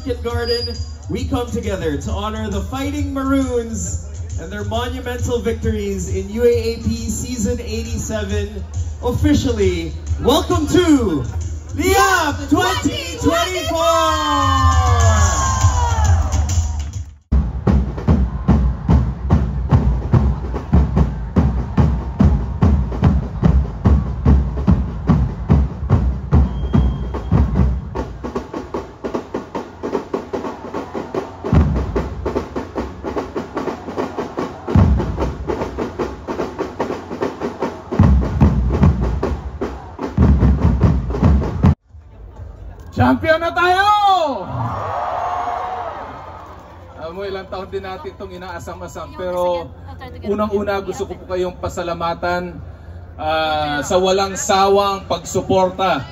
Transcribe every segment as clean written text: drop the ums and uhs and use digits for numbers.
Market Garden, we come together to honor the Fighting Maroons and their monumental victories in UAAP Season 87. Officially, welcome to the UP 2024! Champion na tayo! Ilang taon din natin itong inaasam-asam, pero unang-una gusto ko po kayong pasalamatan sa walang sawang pagsuporta.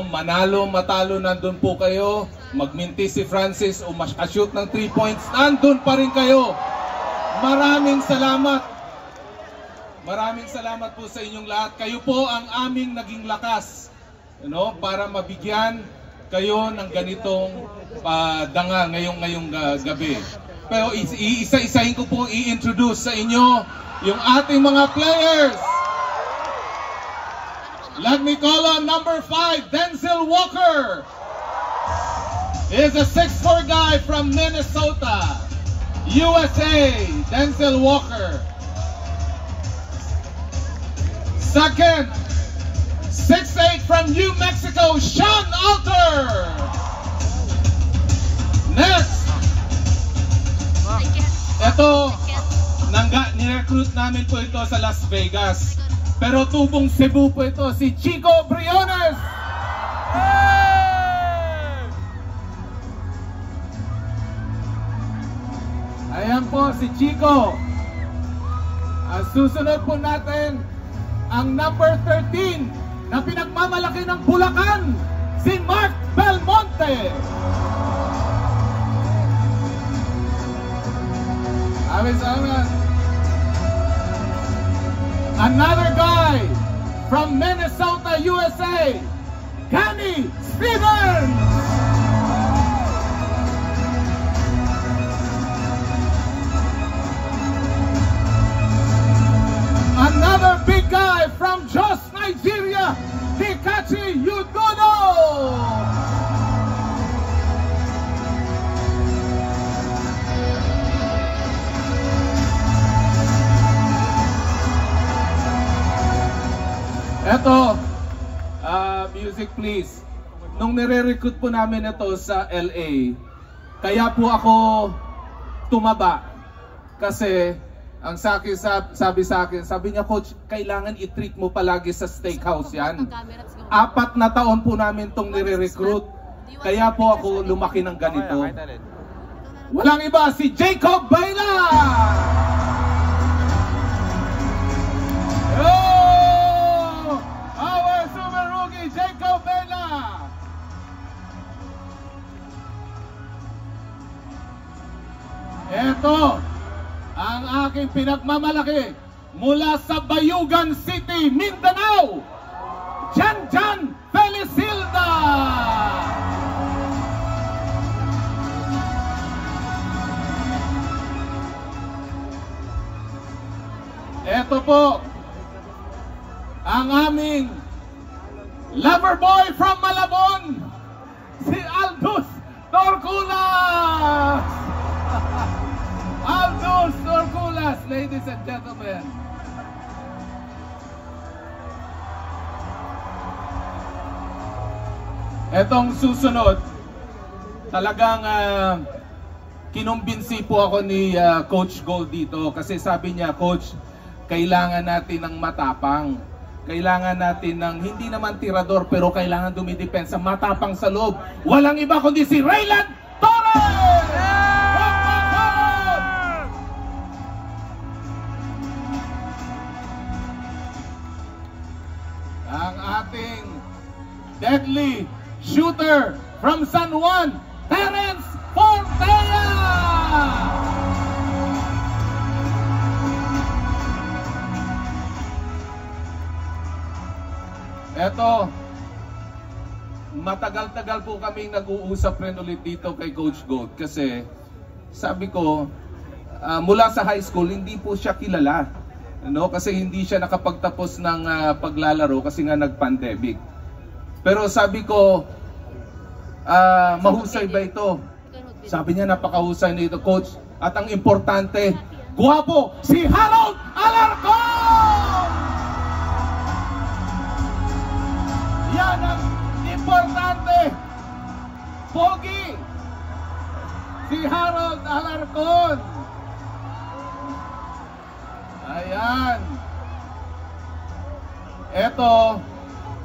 Manalo, matalo, nandun po kayo. Magminti si Francis o mas-shoot ng 3 points, nandun pa rin kayo. Maraming salamat. Maraming salamat po sa inyong lahat. Kayo po ang aming naging lakas para mabigyan kayo ng ganitong danga ngayong gabi. Pero isa-isahin ko po i-introduce sa inyo yung ating mga players. Let me call on number 5, Denzel Walker. He is a 6'4" guy from Minnesota, USA. Denzel Walker. Second, 6'8" from New Mexico, Sean Alter. Next, ito, nirecruit namin po ito sa Las Vegas. Pero tubong Cebu po ito, si Chico Briones. Ayan po si Chico. Susunod po natin ang number 13 na pinagmamalaki ng Bulacan, si Mark Belmonte. Another guy from Minnesota, USA, Kenny Stevens. Another big guy from Jos, Nigeria, Hikachi Yudono. Eto, music please. Nung nire-recruit po namin ito sa LA, kaya po ako tumaba. Kasi ang sabi sa akin, sabi niya, Coach, kailangan i-treat mo palagi sa steakhouse yan. 4 na taon po namin itong nire-recruit. Kaya po ako lumaki ng ganito. Walang iba, si Jacob Bayla! Oh! Our super rookie, Jacob Bayla! Eto ang aking pinagmamalaki mula sa Bayugan City, Mindanao, Jan Felicilda. Ito po ang aming lover boy from Malabon, si Aldous Torculas. Aldous Torculas, ladies and gentlemen. Etong susunod, talagang kinumbinsi po ako ni Coach Gold dito kasi sabi niya, Coach, kailangan natin ng matapang. Kailangan natin ng hindi naman tirador pero kailangan dumidepensa, matapang sa loob. Walang iba kundi si Raylan Torres! Ang ating deadly shooter from San Juan, Terence Fortea! Eto, matagal-tagal po kaming nag-uusap rin ulit dito kay Coach Gold kasi sabi ko, mula sa high school, hindi po siya kilala. No? Kasi hindi siya nakapagtapos ng paglalaro kasi nga nag-pandemic. Pero sabi ko, mahusay ba ito? Sabi niya, napakahusay na ito, Coach. At ang importante, guwapo, si Harold Alarcon! Yan ang importante. Pogi, si Harold Alarcon. Ayan. Ito,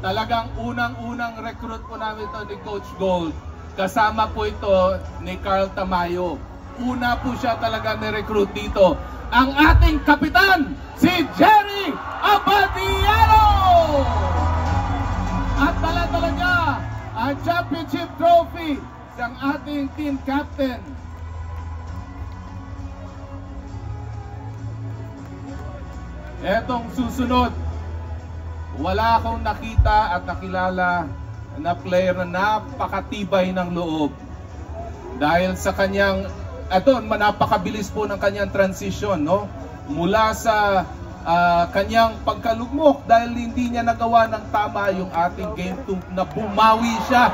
talagang unang-unang recruit po namin ito ni Coach Gold. Kasama po ito ni Carl Tamayo. Una po siya talaga ni-recruit dito. Ang ating kapitan, si Jerry Abadiano! At dala-dala niya ang championship trophy ng ating team captain. Etong susunod, wala akong nakita at nakilala na player na napakatibay ng loob. Dahil sa kanyang, napakabilis po ng kanyang transition, no? Mula sa kanyang pagkalugmok dahil hindi niya nagawa ng tama yung ating game 2 na bumawi siya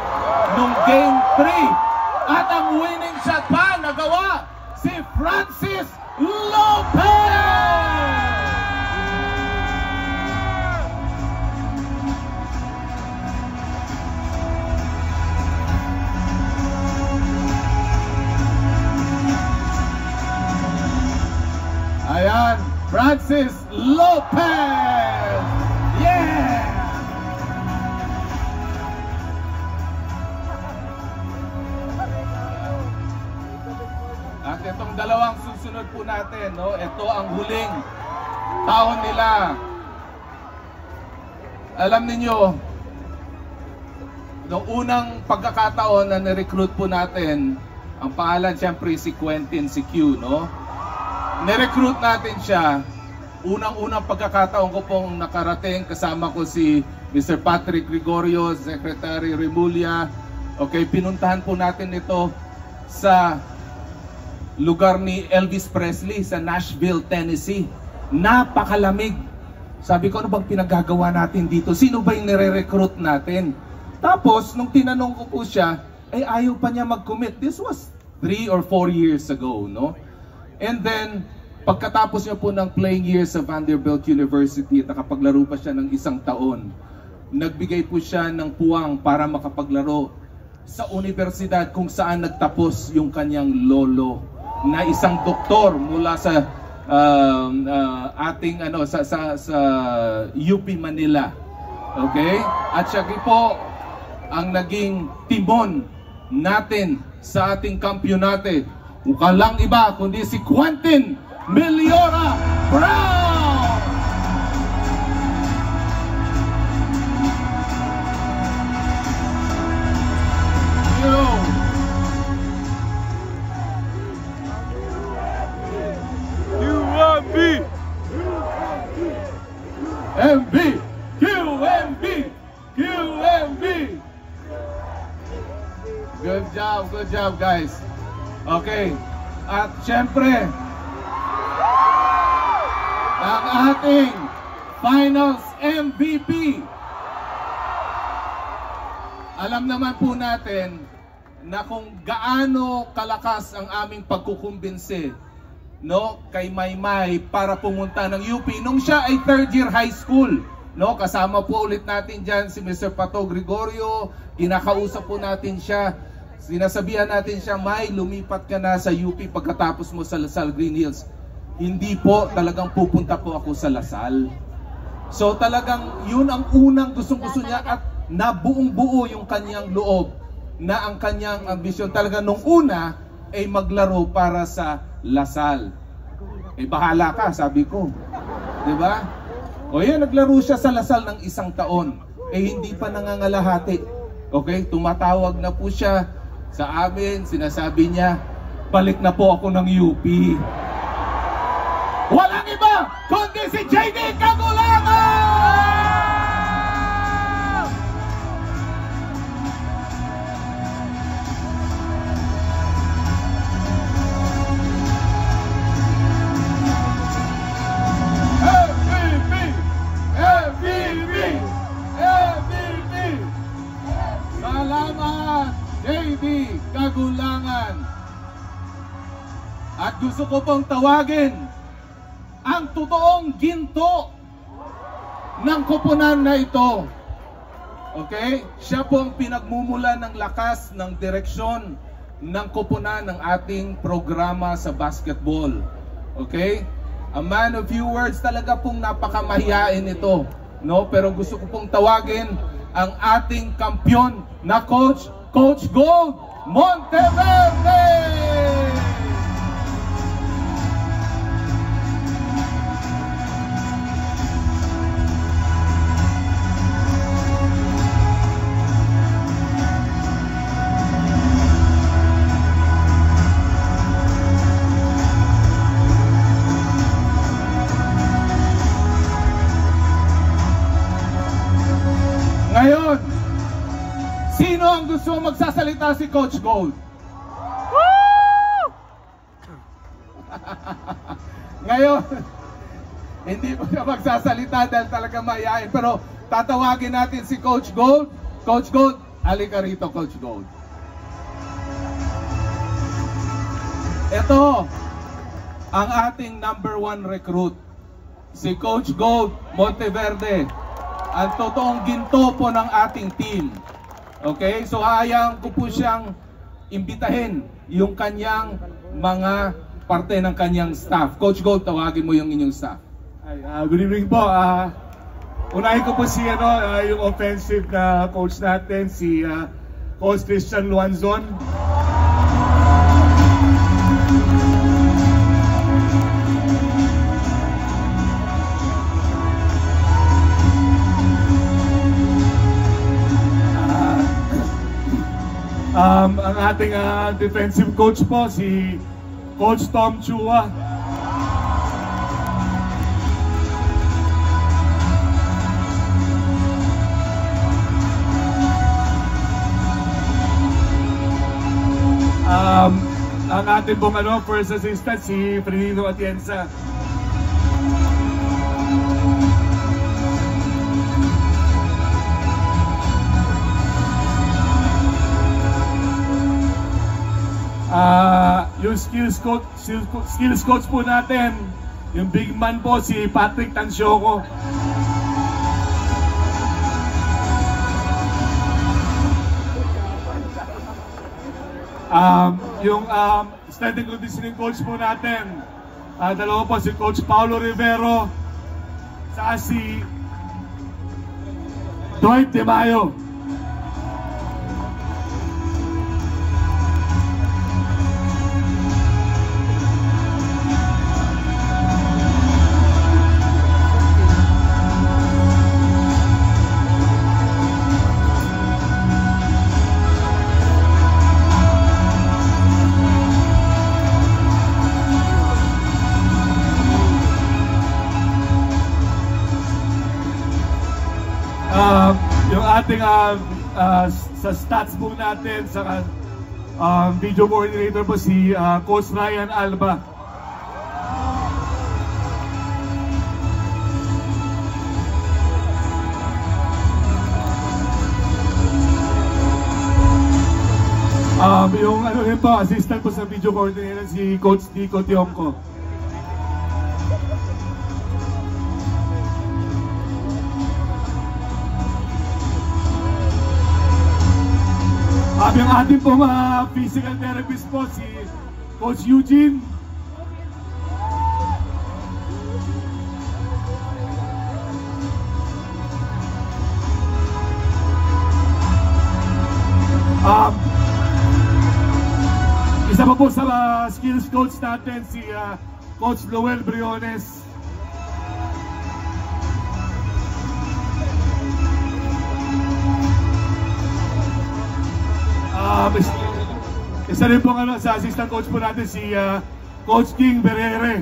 nung game 3. At ang winning shot pa nagawa si Francis Lopez! Ayan, Francis Lopez! Yeah! At itong dalawang susunod po natin, no? Ito ang huling taon nila. Alam niyo, noong unang pagkakataon na ni-recruit po natin, ang pangalan siyempre si Quentin, si Q, no? Ni-recruit natin siya. Unang-unang pagkakataon ko pong nakarating, kasama ko si Mr. Patrick Gregorio, Secretary Remulla. Okay, pinuntahan po natin ito sa lugar ni Elvis Presley sa Nashville, Tennessee. Napakalamig. Sabi ko, ano bang pinagagawa natin dito? Sino ba yung nire-recruit natin? Tapos, nung tinanong ko po siya, ay ayaw pa niya mag-commit. This was 3 or 4 years ago, no? And then, pagkatapos niya po ng playing years sa Vanderbilt University at nakapaglaro pa siya ng 1 taon, nagbigay po siya ng puwang para makapaglaro sa universidad kung saan nagtapos yung kanyang lolo na isang doktor mula sa ating sa UP Manila. Okay? At siya po ang naging timon natin sa ating kampyonate. Walang iba kundi si Quentin Meliora Brown! QMB! MB! QMB! QMB! Good job guys. Okay, at syempre, ang ating Finals MVP. Alam naman po natin na kung gaano kalakas ang aming pagkukumbinse, no, kay Maymay para pumunta ng UP nung siya ay 3rd year high school. No, kasama po ulit natin dyan si Mr. Pato Gregorio, kinakausap po natin siya. Sinasabihan natin siya, May, lumipat ka na sa UP pagkatapos mo sa Lasal Green Hills. Hindi po, talagang pupunta po ako sa Lasal. So talagang yun ang unang gustong-gusto niya at nabuong buo yung kanyang loob na ang kanyang ambisyon talaga nung una ay maglaro para sa Lasal. Eh bahala ka, sabi ko. Diba? O yan, naglaro siya sa Lasal ng 1 taon. Eh hindi pa nangangalahati. Okay, tumatawag na po siya sa amin, sinasabi niya, balik na po ako ng UP. Walang iba kundi si JD Cagulangan! At gusto ko pong tawagin ang totoong ginto ng koponan na ito. Okay? Siya po ang pinagmumula ng lakas ng direksyon ng koponan ng ating programa sa basketball. Okay? A man of few words, talaga pong napakamahiyain ito. No? Pero gusto ko pong tawagin ang ating kampyon na Coach Gold Monteverde! Ngayon, sino ang gusto magsasalita si Coach Gold? Ngayon, hindi po siya magsasalita dahil talaga mayayain. Pero tatawagin natin si Coach Gold. Coach Gold, halika rito, Coach Gold. Ito ang ating #1 recruit, si Coach Gold Monteverde. Ang totoong ginto po ng ating team. Okay? So hayaan ko po siyang imbitahin yung kanyang mga parte ng kanyang staff. Coach Gold, tawagin mo yung inyong staff. Good evening po. Unahin ko po si yung offensive na coach natin, si Coach Christian Luanzon. Ang ating defensive coach po, si Coach Tom Chua. Ang ating pong first assistant, si Frenino Atienza. Yung skills coach po natin, yung big man po, si Patrick Tansioco. Yung strength and conditioning coach po natin, dalawa po, si Coach Paulo Rivero sa si Dwight De Mayo. Yung ating sa stats book natin, sa video coordinator po, si Coach Ryan Alba. Yung rin po, assistant po sa video coordinator, si Coach Nico Tiongco. Yung ating pong physical therapist po, si Coach Eugene. Isa pa po sa skills coach natin, si Coach Noel Briones. Isa rin po sa assistant coach po natin, si Coach King Berere.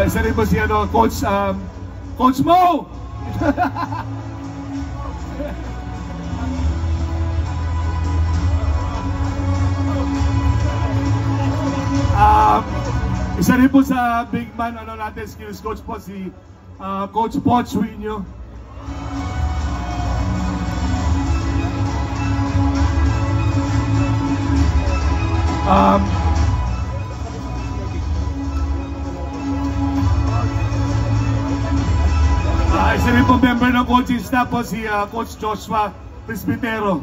Isa rin po si Coach Mo. Isa rin po sa big man natin, skills coach po, si Coach Poch Winyo. member ng coaching staff po si Coach Joshua Presbitero.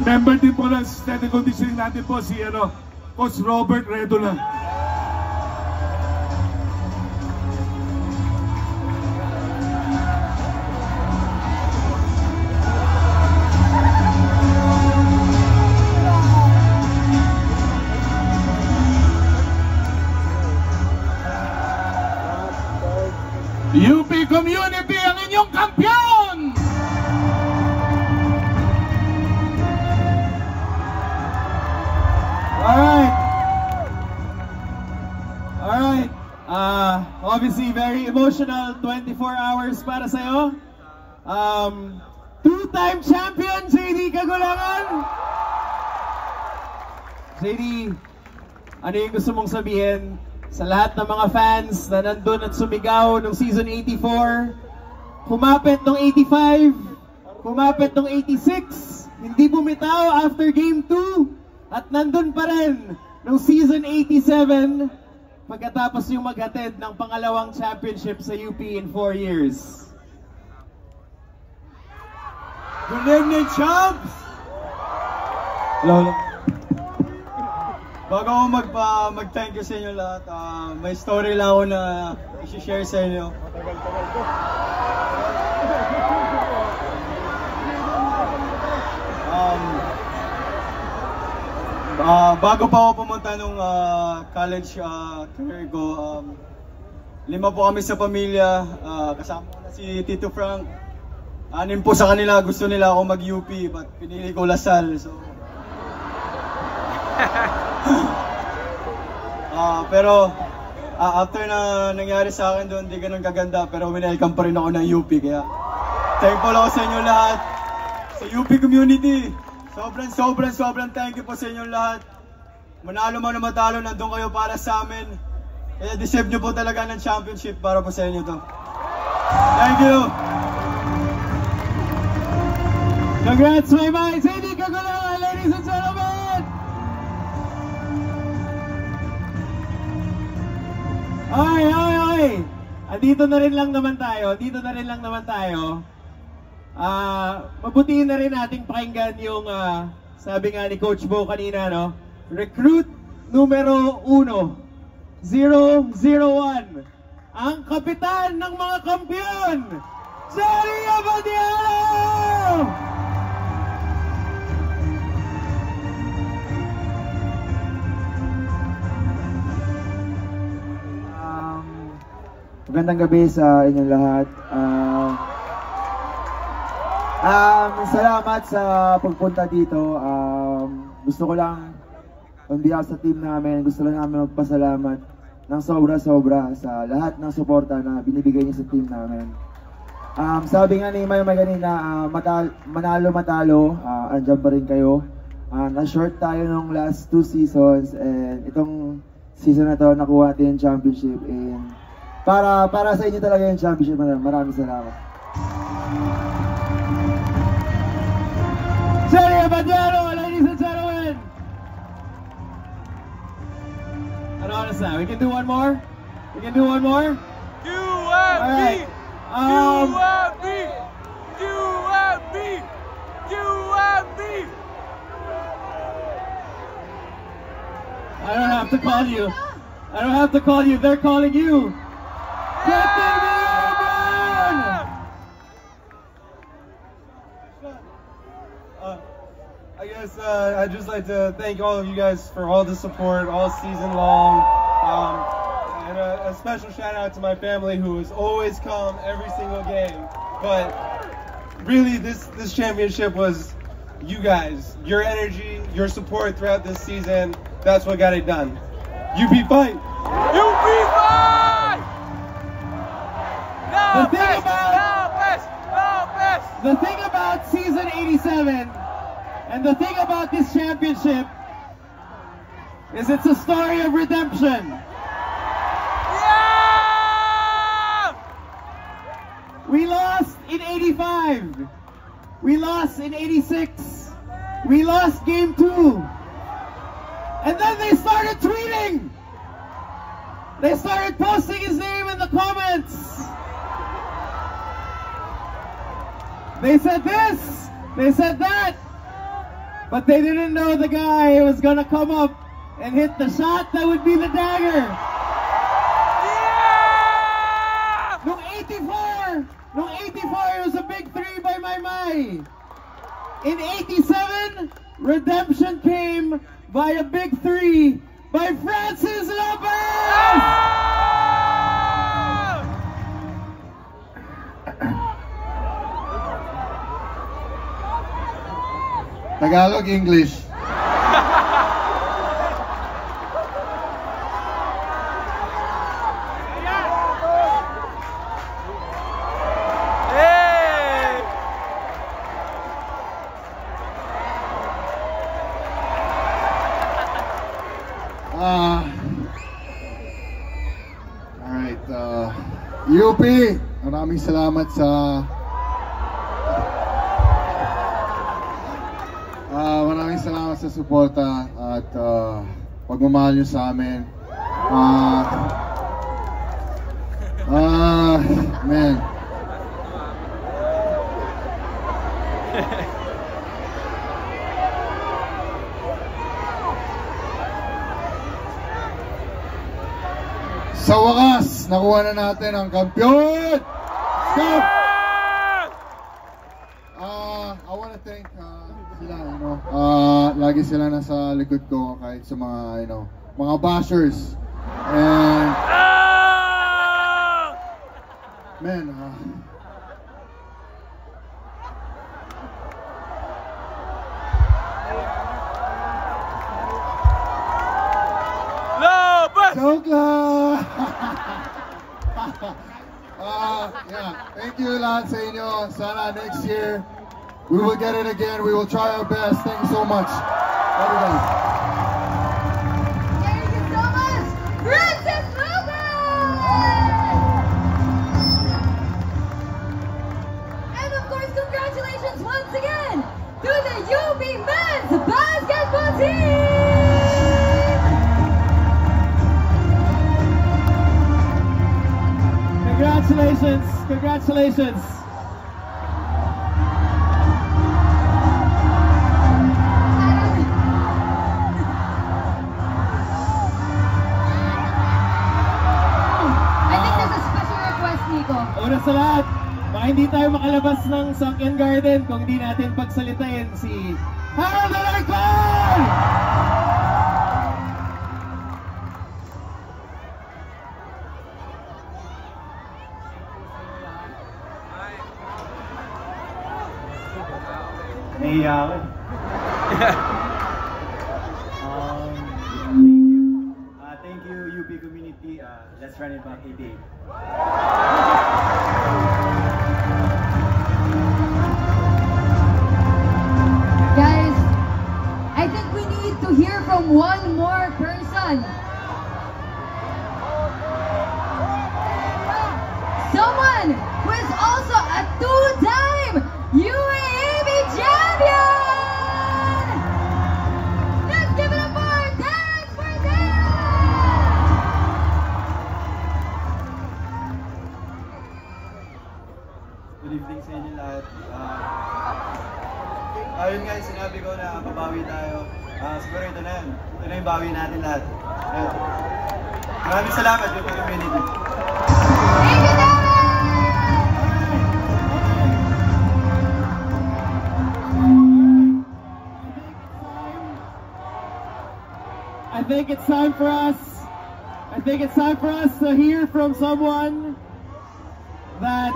Member din po ng strength and conditioning natin po si Coach Robert Redula. UP Community ang inyong kampiyon! Alright. Obviously very emotional 24 hours para sa'yo. Two-time champion JD Kagulangan. JD, ano yung gusto mong sabihin sa lahat ng mga fans na nandun at sumigaw nung season 84, kumapit nung 85, kumapit nung 86, hindi bumitaw after game 2, at nandun pa rin nung season 87 pagkatapos yung maghatid ng pangalawang championship sa UP in 4 years. Good evening, champs! Hello. Bago ako mag-thank you sa inyo lahat, may story lang ako na i-share sa inyo. Bago pa ako pumunta nung college career ko, 5 po kami sa pamilya, kasama ko na si Tito Frank. 6 po sa kanila, gusto nila ako mag-UP, but pinili ko Lasal. So, pero after na nangyari sa akin doon, di ganun kaganda, pero winelcome pa rin ako ng UP, kaya thankful ako sa inyo lahat, sa UP community. Sobrang thank you po sa inyo lahat. Manalo man o matalo, nandun kayo para sa amin, kaya deserve nyo po talaga ng championship para po sa inyo to. Thank you. Congrats, my man! JD Kagulangan, ladies and gentlemen! Okay. Andito na rin lang naman tayo. Mabutihin na rin nating pakinggan yung sabi nga ni Coach Bo kanina, no? Recruit numero 1, 001, ang kapitan ng mga kampiyon, Jerry Abadiano! Magandang gabi sa inyong lahat. Salamat sa pagpunta dito. Gusto ko lang, on behalf sa team namin, gusto lang namin magpasalamat ng sobra-sobra sa lahat ng suporta na binibigay niyo sa team namin. Sabi nga ni Mayo kanina, manalo-matalo, andyan pa rin kayo. Na-short tayo nung last 2 seasons, and itong season na to nakuha natin yung championship. And para sa inyo talaga yung championship. Maraming salamat. Jerry Abadiano, ladies and gentlemen! Ano oras na? We can do one more? UAP! Alright. UAP! I don't have to call you. They're calling you. I guess I'd just like to thank all of you guys for all the support all season long. And a special shout out to my family who has always come every single game. But really this championship was you guys, your energy, your support throughout this season. That's what got it done. UP fight! UP fight! The thing about season 87 and the thing about this championship is it's a story of redemption. Yeah! We lost in 85. We lost in 86. We lost game 2. And then they started tweeting. They started posting his name in the comments. They said this, they said that, but they didn't know the guy was gonna come up and hit the shot that would be the dagger. Yeah! Nung 84, it was a big three by Maymay. In 87, redemption came by a big three by Francis Lopez! Tagalog, English. Hey! Alright, UP, maraming salamat sa maraming salamat sa suporta at pagmamahal nyo sa amin. Man. Sa wakas, nakuha na natin ang kampiyon! Stop! I want to thank sila, lagi sila nasa likod ko kahit sa mga, mga bashers. And, man, joke lang! Yeah, thank you lahat sa inyo. Sana next year, we will get it again. We will try our best. Thank you so much. Love you guys. Thank you so much, Francis Lopez! And of course, congratulations once again to the UP Men's Basketball Team! Congratulations, congratulations. Una sa lahat, baka hindi tayo makalabas ng Sunken Garden kung hindi natin pagsalitain si Harold Alarcon! Nahiya ako. Thank you, UP community. Let's run it back 88. Guys, I think we need to hear from one more person. Someone who is also a two-time UAAP champion! Let's give it up for Dan Fernandez! Good evening sa inyo lahat. Ayun guys, sinabi ko na babawi tayo. Siguro ito na yun. Ito na yung bawi natin lahat. Ayun. Maraming salamat, UP community. Thank you, Dan! I think it's time for us. I think it's time for us to hear from someone that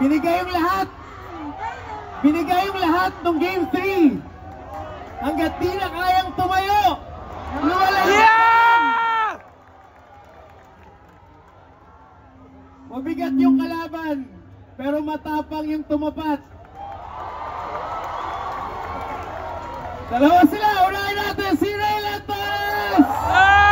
binigay yung lahat. Binigay yung lahat ng Game 3. Hanggat di na kayang tumayo. Luwala Yeah! Mabigat yung kalaban, pero matapang yung tumapat. Dalawa sila, unahin natin si Raylan Torres! Oh!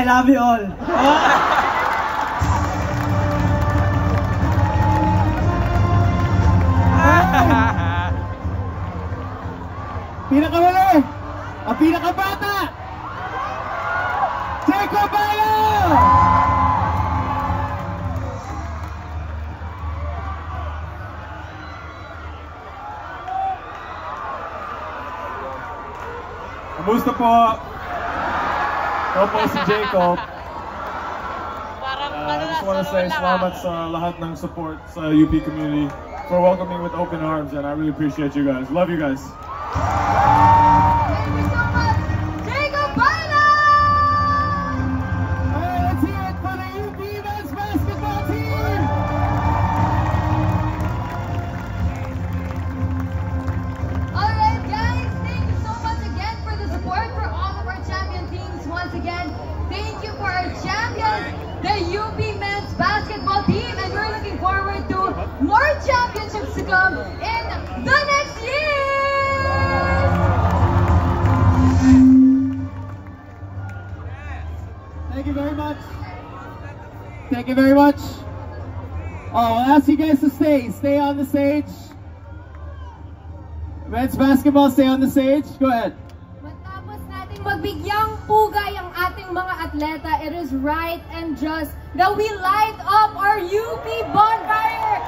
love you all. Pinakawala! Ang pinakabata! Checo Bailo! Kamusta po? Ako po si Jacob. I just want to say salamat sa lahat ng support sa UP community for welcoming with open arms, and I really appreciate you guys. Love you guys. Thank you so much, Jacob Bailo! Alright, let's hear it for the UP men's basketball team! Alright guys, thank you so much again for the support for all of our champion teams. Once again, thank you for our champions, the UP men's basketball team, and we're looking forward to more championships to come in the next year! Thank you very much. Thank you very much. Oh, I'll ask you guys to stay on the stage. Men's basketball, stay on the stage. Go ahead. Matapos nating magbigyang pugay ang ating mga atleta, it is right and just that we light up our UP bonfire